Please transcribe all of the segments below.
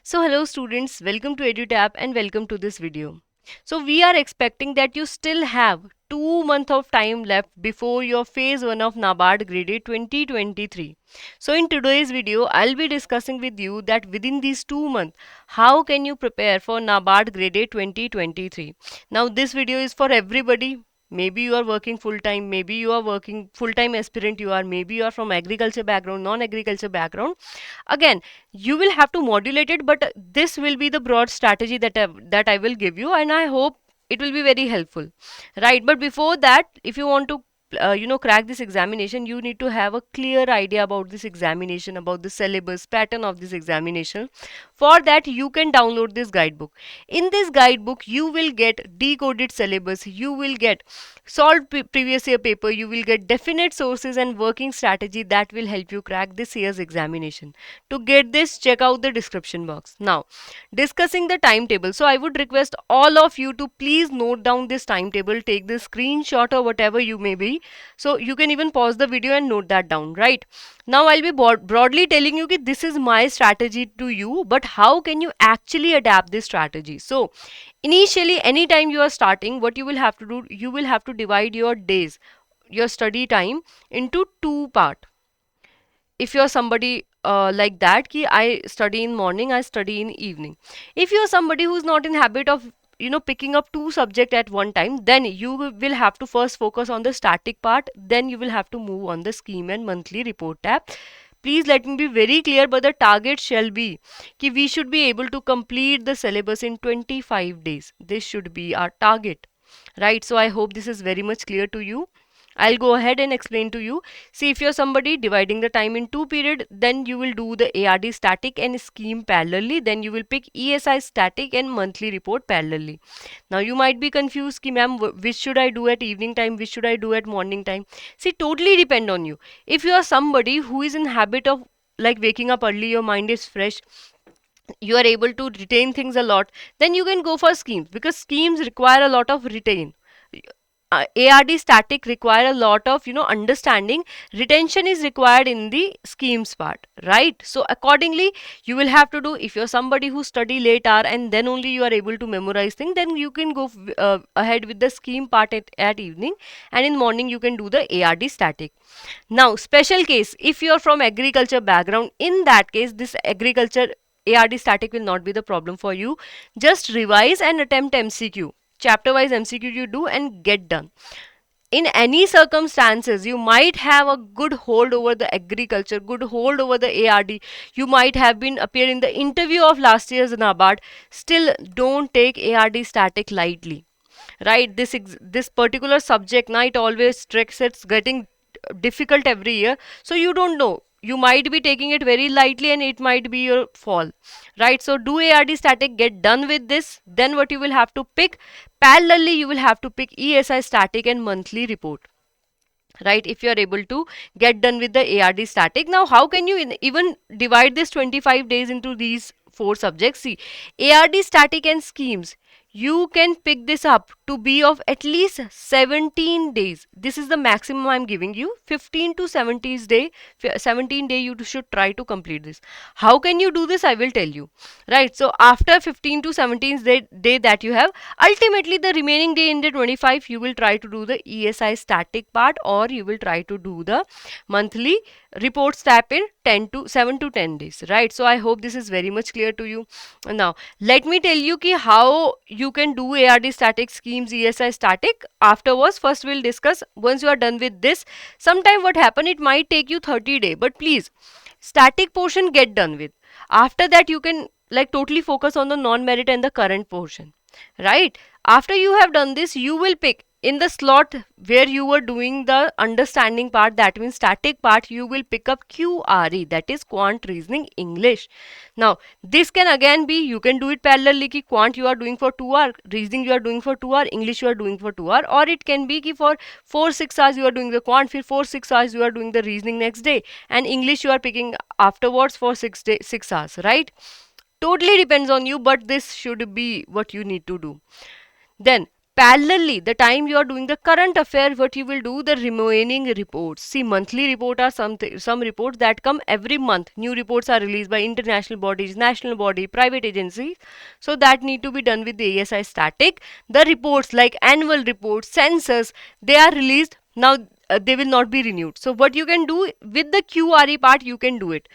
So hello students, welcome to EduTap and welcome to this video. So we are expecting that you still have 2 months of time left before your phase 1 of NABARD Grade A 2023. So in today's video, I'll be discussing with you that within these 2 months, how can you prepare for NABARD Grade A 2023. Now this video is for everybody. Maybe you are working full time, maybe you are working full time aspirant, maybe you are from agriculture background, non-agriculture background. Again, you will have to modulate it, but this will be the broad strategy that I will give you, and I hope it will be very helpful, right? But before that, if you want to crack this examination, you need to have a clear idea about this examination, about the syllabus pattern of this examination. For that, you can download this guidebook. In this guidebook, you will get decoded syllabus, you will get solved previous year paper, you will get definite sources and working strategy that will help you crack this year's examination. To get this, check out the description box. Now, discussing the timetable. So I would request all of you to please note down this timetable, take the screenshot or whatever you may be. So you can even pause the video and note that down, right? Now I'll be broadly telling you that this is my strategy to you, but how can you actually adapt this strategy? So initially, anytime you are starting, what you will have to do, you will have to divide your days, your study time into two parts. If you're somebody like that ki I study in morning, I study in evening. If you're somebody who's not in habit of picking up two subject at one time, then you will have to first focus on the static part, then you will have to move on the scheme and monthly report tab. Please let me be very clear, but the target shall be ki we should be able to complete the syllabus in 25 days. This should be our target, right? So I hope this is very much clear to you. I'll go ahead and explain to you. See, if you're somebody dividing the time in two period, then you will do the ARD static and scheme parallelly. Then you will pick ESI static and monthly report parallelly. Now you might be confused, ki ma'am, which should I do at evening time, which should I do at morning time? See, totally depend on you. If you are somebody who is in habit of like waking up early, your mind is fresh, you are able to retain things a lot, then you can go for schemes, because schemes require a lot of retain. ARD static require a lot of understanding. Retention is required in the schemes part, right? So accordingly, you will have to do, if you're somebody who study late hour and then only you are able to memorize things, then you can go ahead with the scheme part at evening, and in morning you can do the ARD static. Now special case, if you're from agriculture background, in that case this agriculture ARD static will not be the problem for you. Just revise and attempt MCQ. Chapter wise MCQ you do and get done. In any circumstances, you might have a good hold over the agriculture, good hold over the ARD. You might have been appear in the interview of last year's NABARD. Still, don't take ARD static lightly, right? This particular subject, now it always strikes, it's getting difficult every year, so you don't know, you might be taking it very lightly and it might be your fall, right? So do ARD static, get done with this. Then what you will have to pick parallelly, you will have to pick ESI static and monthly report, right? If you are able to get done with the ARD static. Now how can you even divide this 25 days into these four subjects? See, ARD static and schemes, you can pick this up to be of at least 17 days. This is the maximum I'm giving you. 15 to 17 day you should try to complete this. How can you do this? I will tell you, right? So after 15 to 17 day that you have, ultimately the remaining day in the 25, you will try to do the ESI static part, or you will try to do the monthly reports tab in 7 to 10 days, right? So I hope this is very much clear to you. Now let me tell you ki how you can do ARD static, schemes, ESI static. Afterwards, first we'll discuss. Once you are done with this, sometime what happen, it might take you 30 days, but please, static portion get done with. After that, you can like totally focus on the non-merit and the current portion, right? After you have done this, you will pick in the slot where you were doing the understanding part, that means static part, you will pick up QRE, that is quant reasoning English. Now this can again be, you can do it parallelly ki quant you are doing for 2 hours, reasoning you are doing for 2 hours, English you are doing for 2 hours, or it can be ki for 4-6 hours you are doing the quant, for 4-6 hours you are doing the reasoning next day, and English you are picking afterwards for 6 hours, right? Totally depends on you, but this should be what you need to do. Then Parallelly, the time you are doing the current affair, what you will do, the remaining reports. See, monthly report are some reports that come every month. New reports are released by international bodies, national body, private agencies. So that need to be done with the ASI static. The reports like annual reports, census, they are released. Now they will not be renewed. So what you can do with the QRE part, you can do it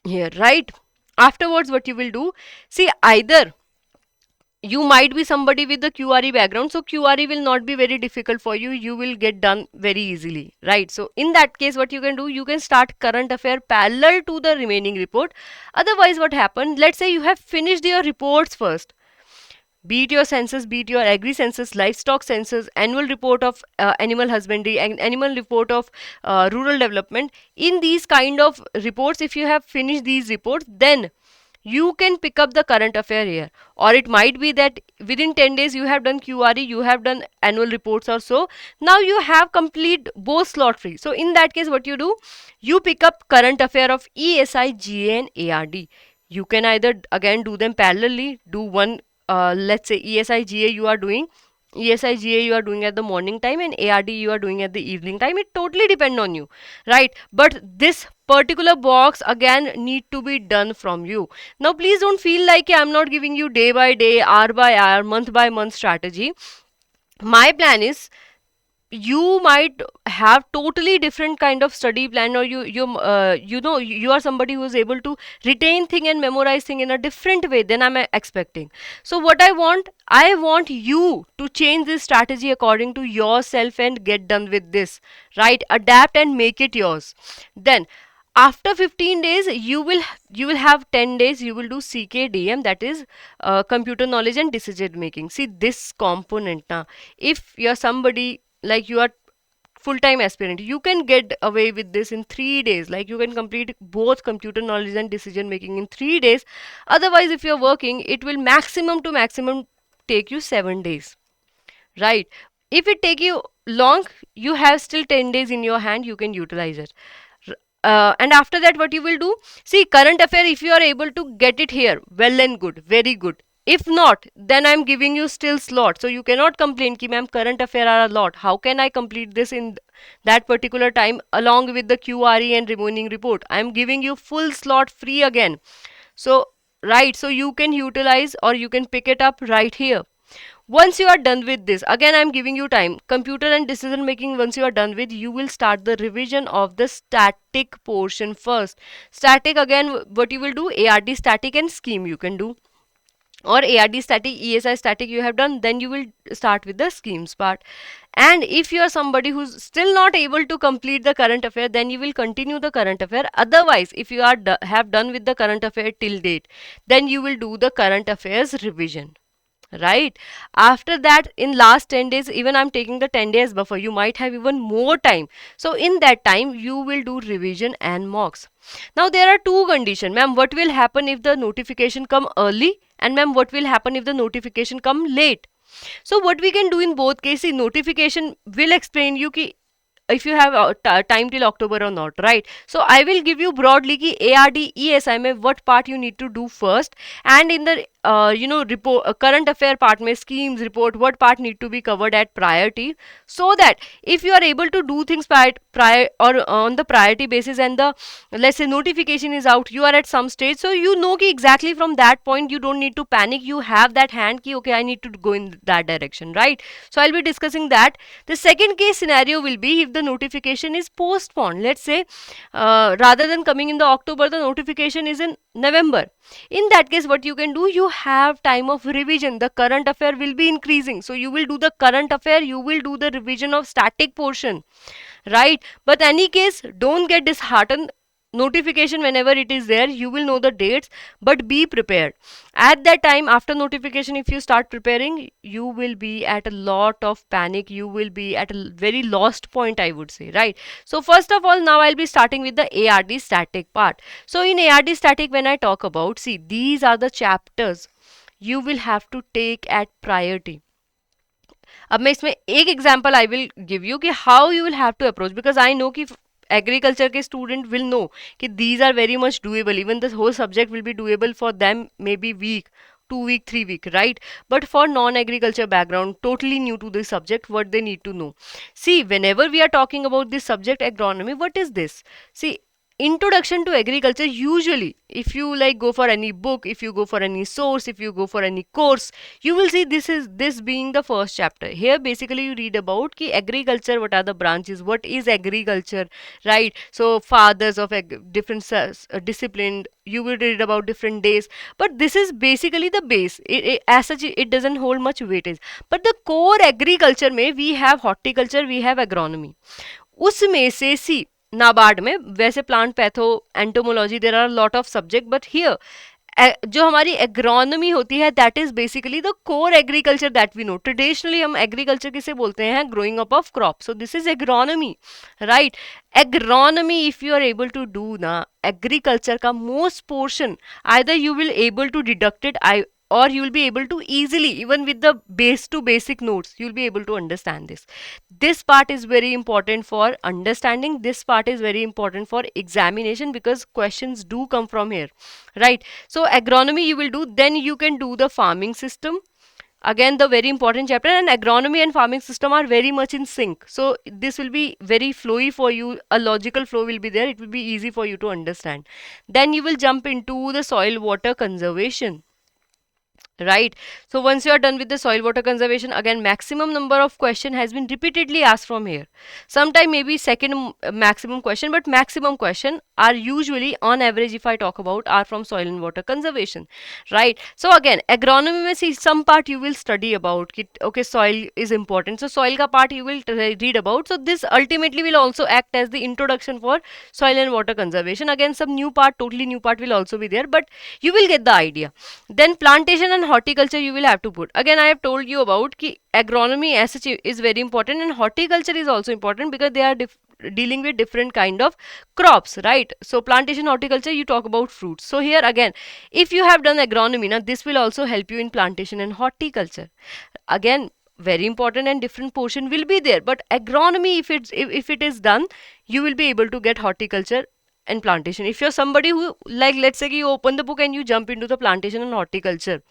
here, right? Afterwards, what you will do, see, either you might be somebody with the QRE background, so QRE will not be very difficult for you. You will get done very easily, right? So in that case, what you can do, you can start current affair parallel to the remaining report. Otherwise, what happened? Let's say you have finished your reports first. Be it your census, be it your agri census, livestock census, annual report of animal husbandry, and animal report of rural development. In these kind of reports, if you have finished these reports, then you can pick up the current affair here. Or it might be that within 10 days you have done QRE, you have done annual reports or so. Now you have complete both slot free. So in that case, what you do, you pick up current affair of ESI, GA and ARD. You can either again do them parallelly, do one, let's say ESI, GA you are doing. ESI, GA you are doing at the morning time and ARD you are doing at the evening time. It totally depends on you, right? But this particular box again need to be done from you. Now please don't feel like I'm not giving you day by day, hour by hour, month by month strategy. My plan is, you might have totally different kind of study plan, or you know, you are somebody who is able to retain thing and memorize thing in a different way than I'm expecting. So what I want you to change this strategy according to yourself and get done with this, right? Adapt and make it yours. Then after 15 days you will have 10 days, you will do CKDM, that is computer knowledge and decision making. See this component now, if you're somebody like you are full-time aspirant, you can get away with this in 3 days. Like you can complete both computer knowledge and decision making in 3 days. Otherwise, if you're working, it will maximum to maximum take you 7 days, right? If it take you long, you have still 10 days in your hand, you can utilize it. And after that, what you will do, see current affair, if you are able to get it here, well and good, very good. If not, then I'm giving you still slot. So you cannot complain ki ma'am current affair are a lot, how can I complete this in that particular time along with the QRE and remaining report? I'm giving you full slot free again. So right, so you can utilize or you can pick it up right here. Once you are done with this, again I'm giving you time, computer and decision making, once you are done with, you will start the revision of the static portion first. Static, again what you will do, ARD static and scheme you can do, or ARD static, ESI static you have done, then you will start with the schemes part. And if you are somebody who's still not able to complete the current affair, then you will continue the current affair. Otherwise, if you are have done with the current affair till date, then you will do the current affairs revision, right? After that, in last 10 days, even I'm taking the 10 days buffer, you might have even more time. So in that time you will do revision and mocks. Now there are two conditions, ma'am. What will happen if the notification come early, and ma'am what will happen if the notification come late? So what we can do in both cases, notification will explain you ki if you have time till October or not, right? So I will give you broadly ki ARD ESI mein what part you need to do first, and in the you know, report current affair part mein schemes report what part need to be covered at priority, so that if you are able to do things prior or on the priority basis, and the, let's say, notification is out, you are at some stage, so you know ki exactly from that point you don't need to panic, you have that hand ki okay I need to go in that direction, right? So I'll be discussing that. The second case scenario will be if the notification is postponed. Let's say rather than coming in the October, the notification is in November. In that case, what you can do, you have time of revision. The current affair will be increasing, so you will do the current affair, you will do the revision of static portion, right? But any case, don't get disheartened. Notification whenever it is there, you will know the dates, but be prepared at that time. After notification, if you start preparing, you will be at a lot of panic, you will be at a very lost point, I would say, right? So first of all, now I'll be starting with the ARD static part. So in ARD static, when I talk about, see, these are the chapters you will have to take at priority. अब मैं इसमें एक example I will give you कि how you will have to approach, because I know कि agriculture के student will know कि these are very much doable, even the whole subject will be doable for them, maybe week 2 week, 3 week, right? But for non-agriculture background, totally new to this subject, what they need to know. See, whenever we are talking about this subject agronomy, what is this? See, introduction to agriculture, usually if you like go for any book, if you go for any source, if you go for any course, you will see this being the first chapter. Here basically you read about ki agriculture, what are the branches, what is agriculture, right? So fathers of different discipline, you will read about different days, but this is basically the base. As such it doesn't hold much weightage. But the core agriculture में we have horticulture, we have agronomy. उसमें से सी नाबार्ड में वैसे plant patho entomology there are lot of subject, but here जो हमारी agronomy होती है that is basically the core agriculture that we know. Traditionally हम एग्रीकल्चर किसे बोलते हैं? Growing up of crop. So this is agronomy, right? Agronomy if you are able to do ना agriculture का most portion, either you will able to deduct it or you will be able to easily, even with the base to basic notes, you will be able to understand this. This part is very important for understanding, this part is very important for examination, because questions do come from here, right? So agronomy you will do, then you can do the farming system. Again, the very important chapter, and agronomy and farming system are very much in sync. So this will be very flowy for you, a logical flow will be there, it will be easy for you to understand. Then you will jump into the soil water conservation, right? So once you are done with the soil water conservation, again maximum number of question has been repeatedly asked from here. Sometime maybe second maximum question, but maximum question are usually on average, if I talk about, are from soil and water conservation, right? So again agronomy में see some part you will study about कि okay soil is important, so soil का part you will read about. So this ultimately will also act as the introduction for soil and water conservation. Again some new part, totally new part will also be there, but you will get the idea. Then plantation and horticulture you will have to put. Again I have told you about ki agronomy as such is very important, and horticulture is also important because they are dealing with different kind of crops, right? So plantation, horticulture, you talk about fruits. So here again, if you have done agronomy, now this will also help you in plantation and horticulture. Again very important, and different portion will be there, but agronomy if it is done, you will be able to get horticulture and plantation. If you're somebody who, like let's say you open the book and you jump into the plantation and horticulture,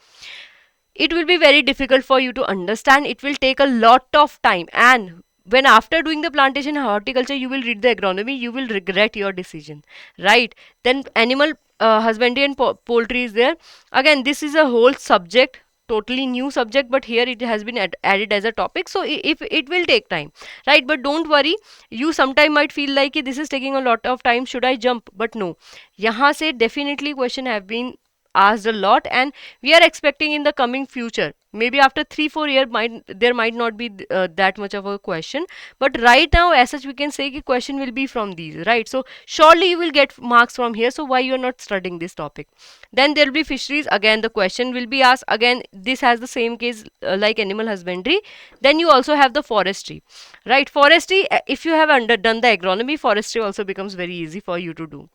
it will be very difficult for you to understand, it will take a lot of time, and when after doing the plantation and horticulture you will read the agronomy, you will regret your decision, right? Then animal husbandry and poultry is there. Again this is a whole subject, totally new subject, but here it has been added as a topic, so if it will take time, right? But don't worry, you sometime might feel like this is taking a lot of time, should I jump? But no, yahan se definitely question have been asked a lot, and we are expecting in the coming future, maybe after 3-4 years there might not be that much of a question, but right now as such we can say ki question will be from these, right? So surely you will get marks from here, so why you are not studying this topic? Then there will be fisheries, again the question will be asked, again this has the same case like animal husbandry. Then you also have the forestry, right? Forestry, if you have done the agronomy, forestry also becomes very easy for you to do.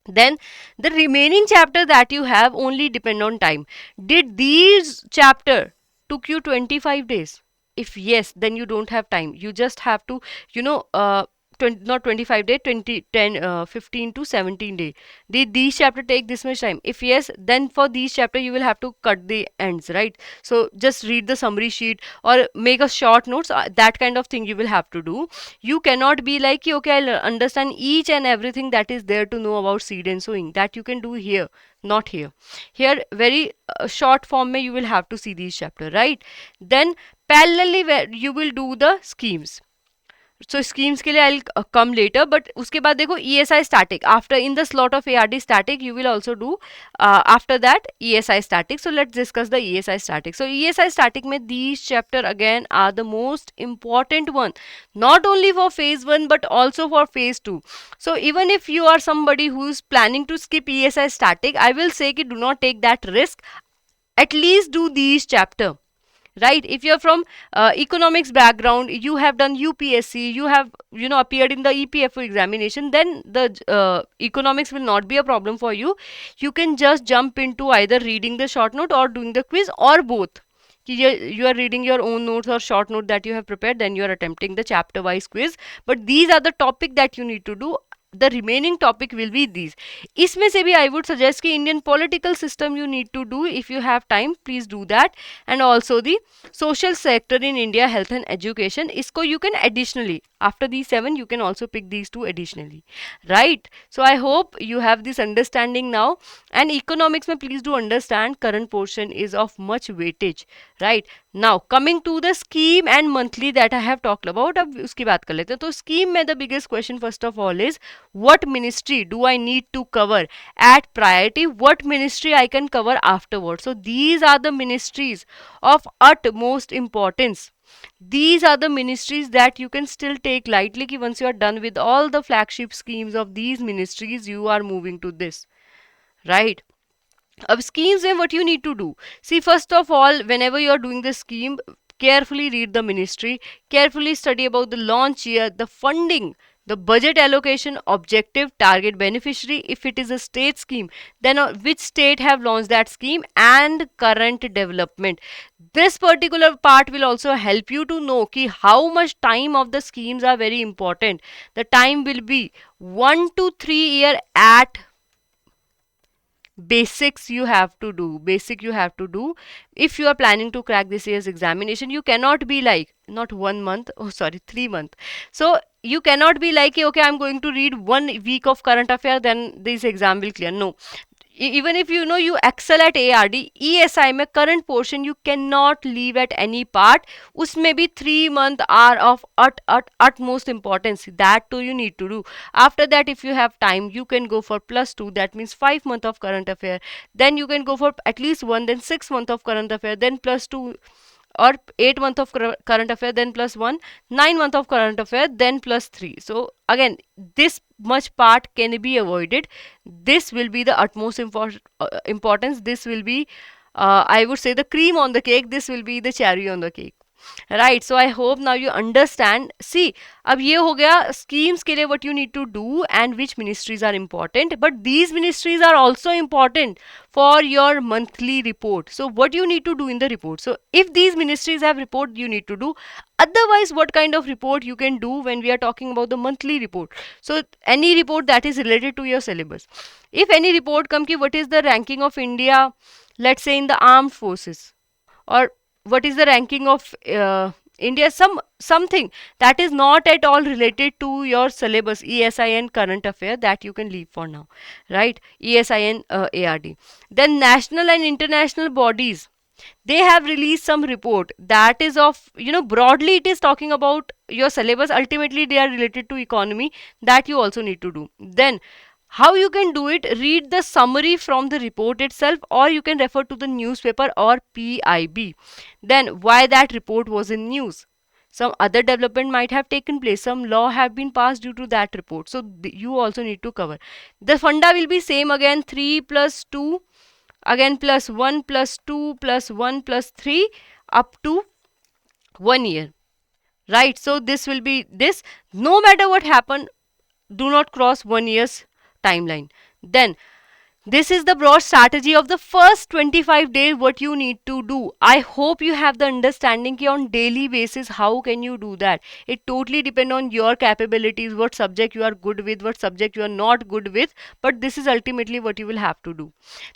Then the remaining chapter that you have only depend on time. Did these chapter took you 25 days? If yes, then you don't have time, you just have to, you know, not 25 day, 15 to 17 day. Did these chapter take this much time? If yes, then for these chapter you will have to cut the ends, right? So just read the summary sheet or make a short notes, that kind of thing you will have to do. You cannot be like okay I'll understand each and everything that is there to know about seed and sowing, that you can do here, not here. Here very short form में you will have to see these chapter, right? Then parallelly where you will do the schemes. So schemes के लिए I'll come later, but उसके बाद देखो ESI static, after in the slot of ARD static you will also do after that ESI static. So let's discuss the ESI static. So ESI static में these chapter again are the most important one, not only for phase 1 but also for phase 2. So even if you are somebody who is planning to skip ESI static, I will say कि do not take that risk, at least do these chapter, right? If you're from economics background, you have done UPSC, you have appeared in the EPFO examination, then the economics will not be a problem for you. You can just jump into either reading the short note or doing the quiz, or both. You are reading your own notes or short note that you have prepared, then you are attempting the chapter wise quiz. But these are the topic that you need to do. the remaining topic will be these. इसमें से भी I would suggest कि Indian political system you need to do. If you have time, please do that. And also the social sector in India, health and education. इसको you can additionally, after these 7 you can also pick these 2 additionally, right? So I hope you have this understanding now. And economics में please do understand current portion is of much weightage, right? Now coming to the scheme and monthly that I have talked about, अब उसकी बात कर लेते हैं. तो scheme में the biggest question first of all is what ministry do I need to cover at priority, what ministry I can cover afterwards. So these are the ministries of utmost importance. These are the ministries that you can still take lightly कि once you are done with all the flagship schemes of these ministries, you are moving to this, right? Of schemes and what you need to do. See, first of all, whenever you are doing the scheme, carefully read the ministry, carefully study about the launch year, the funding, the budget allocation, objective, target beneficiary. If it is a state scheme, then which state have launched that scheme, and current development. This particular part will also help you to know ki how much time of the schemes are very important. The time will be 1 to 3 year at basics you have to do. Basic you have to do if you are planning to crack this year's examination. You cannot be like not 1 month, oh sorry, 3 month. So you cannot be like okay, I'm going to read 1 week of current affair, then this exam will clear. No, even if you know you excel at ARD, ESI में current portion you cannot leave at any part. उसमें भी 3 month are of utmost importance. That too you need to do. After that, if you have time, you can go for +2. That means 5 month of current affair. Then you can go for at least 1, then 6 month of current affair, then +2, or 8 month of current affair, then +1, 9 month of current affair, then +3. So again, this much part can be avoided. This will be the utmost importance. This will be I would say the cream on the cake. This will be the cherry on the cake, right? So I hope now you understand. See, अब ये हो गया schemes के लिए what you need to do and which ministries are important, but these ministries are also important for your monthly report. So what you need to do in the report? So if these ministries have report, you need to do. Otherwise, what kind of report you can do when we are talking about the monthly report? So any report that is related to your syllabus. If any report come ki what is the ranking of India, let's say in the armed forces, or what is the ranking of India, something that is not at all related to your syllabus, ESIN current affair, that you can leave for now, right? ESIN ARD. Then national and international bodies, they have released some report that is of, you know, broadly it is talking about your syllabus. Ultimately they are related to economy, that you also need to do. Then how you can do it? Read the summary from the report itself, or you can refer to the newspaper or PIB. Then why that report was in news? Some other development might have taken place. Some law have been passed due to that report. So you also need to cover. The funda will be same again, 3 plus 2, again plus 1 plus 2 plus 1 plus 3 up to 1 year. Right? So this will be this. No matter what happened, do not cross 1 year's timeline. Then this is the broad strategy of the first 25 days what you need to do. I hope you have the understanding ki on daily basis how can you do that. It totally depends on your capabilities, what subject you are good with, what subject you are not good with, but this is ultimately what you will have to do.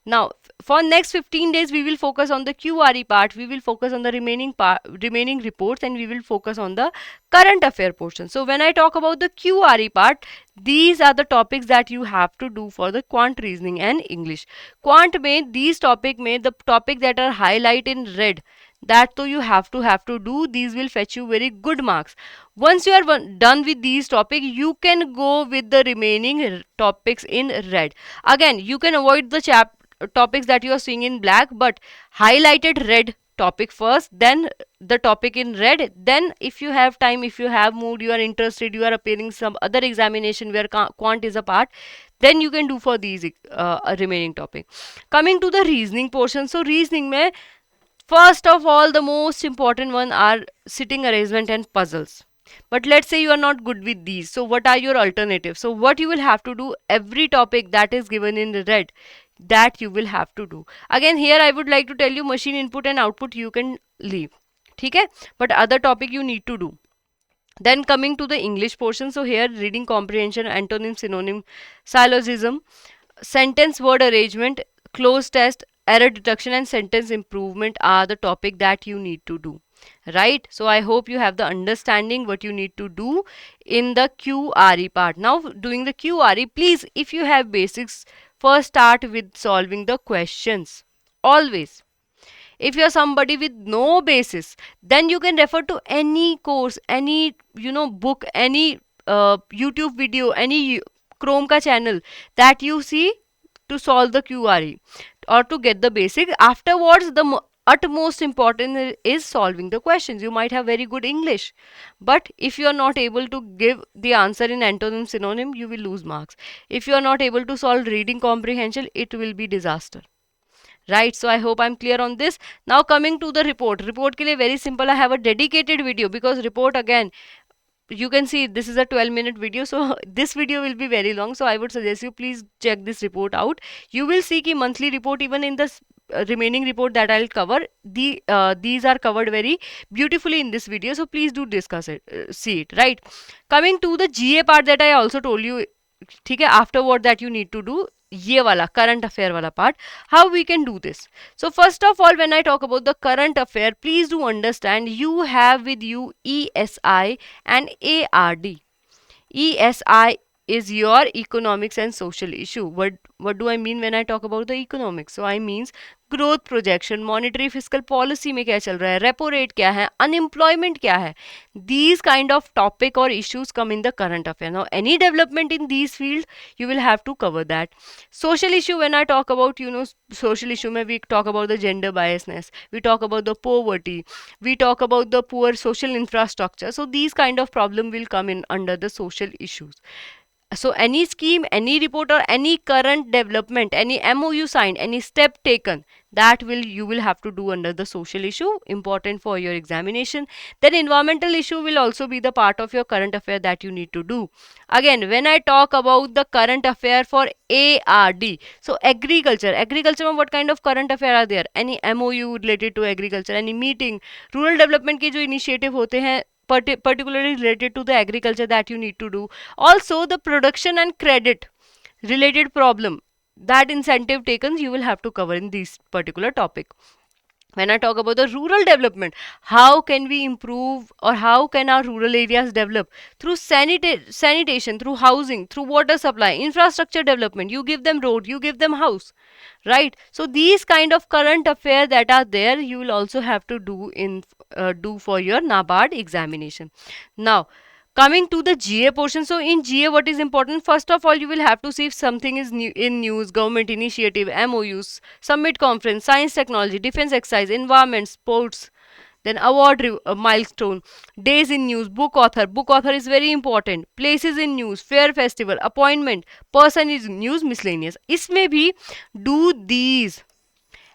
Now for next 15 days we will focus on the QRE part, we will focus on the remaining reports, and we will focus on the current affair portion. So when I talk about the QRE part, these are the topics that you have to do for the quant reasoning and English. Quant में these topic में the topic that are highlighted in red, that तो you have to do. These will fetch you very good marks. Once you are done with these topics, you can go with the remaining topics in red. Again, you can avoid the topics that you are seeing in black, but highlighted red topic first, then the topic in red. Then if you have time, if you have mood, you are interested, you are appearing some other examination where quant is a part, then you can do for these remaining topic. Coming to the reasoning portion. So reasoning mein first of all the most important one are sitting arrangement and puzzles. But let's say you are not good with these, so what are your alternatives? So what you will have to do, every topic that is given in red, that you will have to do. Again here I would like to tell you, machine input and output you can leave, ठीक है, but other topic you need to do. Then coming to the English portion, so here reading comprehension, antonym, synonym, syllogism, sentence word arrangement, close test, error detection and sentence improvement are the topic that you need to do, right? So I hope you have the understanding what you need to do in the QRE part. Now doing the QRE, please, if you have basics, first start with solving the questions, always. If you're somebody with no basis, then you can refer to any course, any book, any YouTube video, any Chrome ka channel that you see to solve the QRE or to get the basic. Afterwards, the utmost important is solving the questions. You might have very good English, but if you are not able to give the answer in antonym synonym, you will lose marks. If you are not able to solve reading comprehension, it will be disaster. Right, so I hope I'm clear on this. Now coming to the report ke liye very simple, I have a dedicated video, because report, again, you can see this is a 12-minute video, so this video will be very long, so I would suggest you please check this report out. You will see ki monthly report, even in the remaining report that I'll cover, these are covered very beautifully in this video, so please do discuss it, see it, right? Coming to the GA part that I also told you, ठीक है, afterward that you need to do ये वाला current affair वाला part, how we can do this. So first of all, when I talk about the current affair, please do understand you have with you ESI and ARD. ESI is your economics and social issue. What do I mean when I talk about the economics? So I means growth projection, monetary fiscal policy में क्या चल रहा है, repo rate क्या है, unemployment क्या है. These kind of topic or issues come in the current affair. Now any development in these fields, you will have to cover that. Social issue, when I talk about social issue में we talk about the gender biasness, we talk about the poverty, we talk about the poor social infrastructure. So these kind of problem will come in under the social issues. So any scheme, any report or any current development, any MOU signed, any step taken, that you will have to do under the social issue, important for your examination. Then environmental issue will also be the part of your current affair that you need to do. Again, when I talk about the current affair for ARD, so agriculture में what kind of current affair are there? Any MOU related to agriculture, any meeting, rural development के जो initiative होते हैं, particularly related to the agriculture, that you need to do. Also the production and credit related problem, that incentive taken, you will have to cover in this particular topic. When I talk about the rural development, how can we improve, or how can our rural areas develop? Through sanitation, through housing, through water supply, infrastructure development. You give them road, you give them house, right? So these kind of current affairs that are there, you will also have to do for your NABARD examination. Now coming to the GA portion, so in GA what is important? First of all, you will have to see if something is new in news, government initiative, MOUs, summit conference, science technology, defense exercise, environment, sports, then award milestone, days in news, book author is very important, places in news, fair festival, appointment, person is news, miscellaneous. इसमें भी do these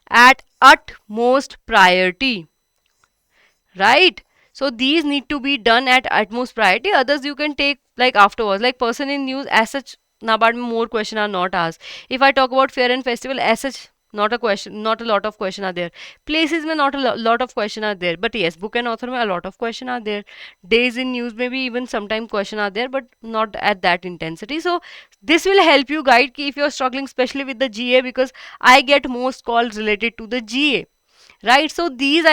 at utmost priority, right? So these need to be done at utmost priority, others you can take like afterwards, like person in news as such. NABARD में more question are not asked. If I talk about fair and festival as such, not a lot of question are there. Places में not a lot of question are there, but yes, book and author में a lot of question are there. Days in news maybe even sometime question are there, but not at that intensity. So this will help you guide ki if you are struggling especially with the GA, because I get most calls related to the GA, right? So these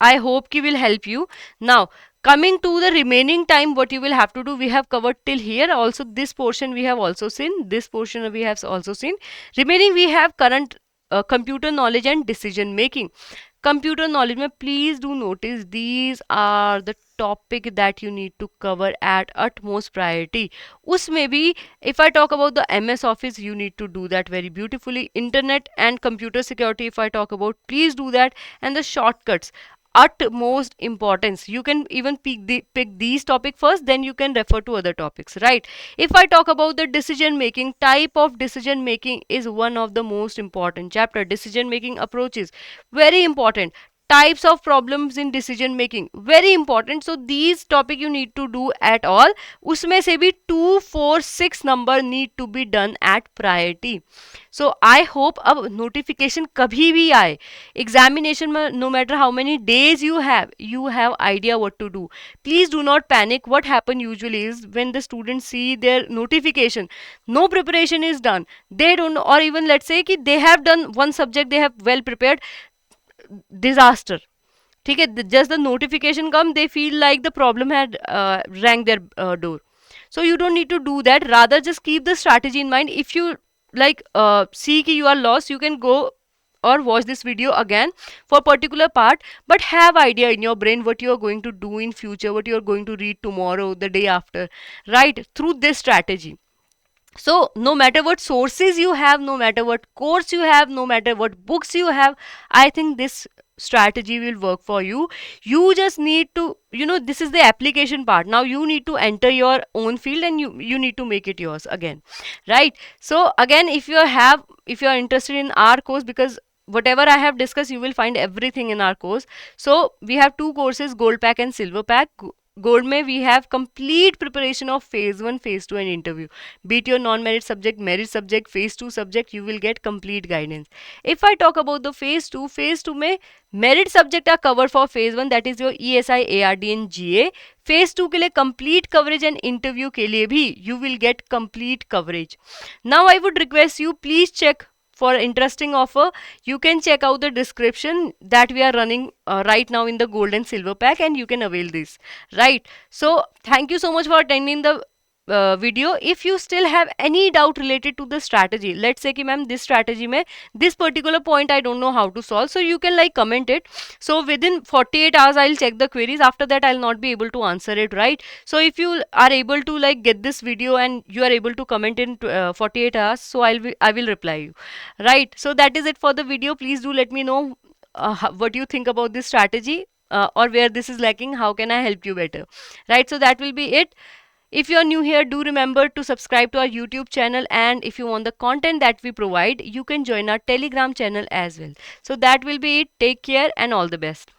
I hope ki will help you. Now coming to the remaining time, what you will have to do, we have covered till here. Also this portion we have also seen, this portion we have also seen. Remaining we have current computer knowledge and decision making. Computer knowledge में please do notice these are the topic that you need to cover at utmost priority. उसमें भी if I talk about the MS Office, you need to do that very beautifully. Internet and computer security, if I talk about, please do that. And the shortcuts, utmost importance. You can even pick these topic first, then you can refer to other topics, right? If I talk about the decision making, type of decision making is one of the most important chapter. Decision making approaches, very important. types of problems in decision making, very important. So these topic you need to do at all. उसमें से भी 2, 4, 6 number need to be done at priority. So I hope अब notification कभी भी आए examination में, no matter how many days you have idea what to do. Please do not panic. What happen usually is when the students see their notification, no preparation is done, they don't, or even let's say कि they have done one subject, they have well prepared, disaster. ठीक है, just the notification come, they feel like the problem had rang their door. So you don't need to do that, rather just keep the strategy in mind. If you like see ki you are lost, you can go or watch this video again for particular part, but have idea in your brain what you are going to do in future, what you are going to read tomorrow, the day after, right, through this strategy. So no matter what sources you have, no matter what course you have, no matter what books you have, I think this strategy will work for you. You just need to, this is the application part. Now you need to enter your own field and you need to make it yours again, right? So again, if you are interested in our course, because whatever I have discussed, you will find everything in our course. So we have two courses, gold pack and silver pack. Gold में we have complete preparation of phase 1, phase 2 and interview. Be it your non-merit subject, merit subject, phase 2 subject, you will get complete guidance. If I talk about the phase 2 में merit subject are covered for phase 1, that is your ESI, ARD and GA. phase 2 के लिए complete coverage and interview के लिए भी you will get complete coverage. Now I would request you, please check for interesting offer. You can check out the description that we are running right now in the gold and silver pack, and you can avail this, right? So thank you so much for attending the video. If you still have any doubt related to the strategy, let's say कि ma'am this strategy में this particular point I don't know how to solve, so you can like comment it. So within 48 hours I'll check the queries. After that I'll not be able to answer it, right? So if you are able to like get this video and you are able to comment in 48 hours, so I will reply you, right? So that is it for the video. Please do let me know what you think about this strategy, or where this is lacking, how can I help you better, right? So that will be it. If you are new here, do remember to subscribe to our YouTube channel, and if you want the content that we provide, you can join our Telegram channel as well. So that will be it. Take care and all the best.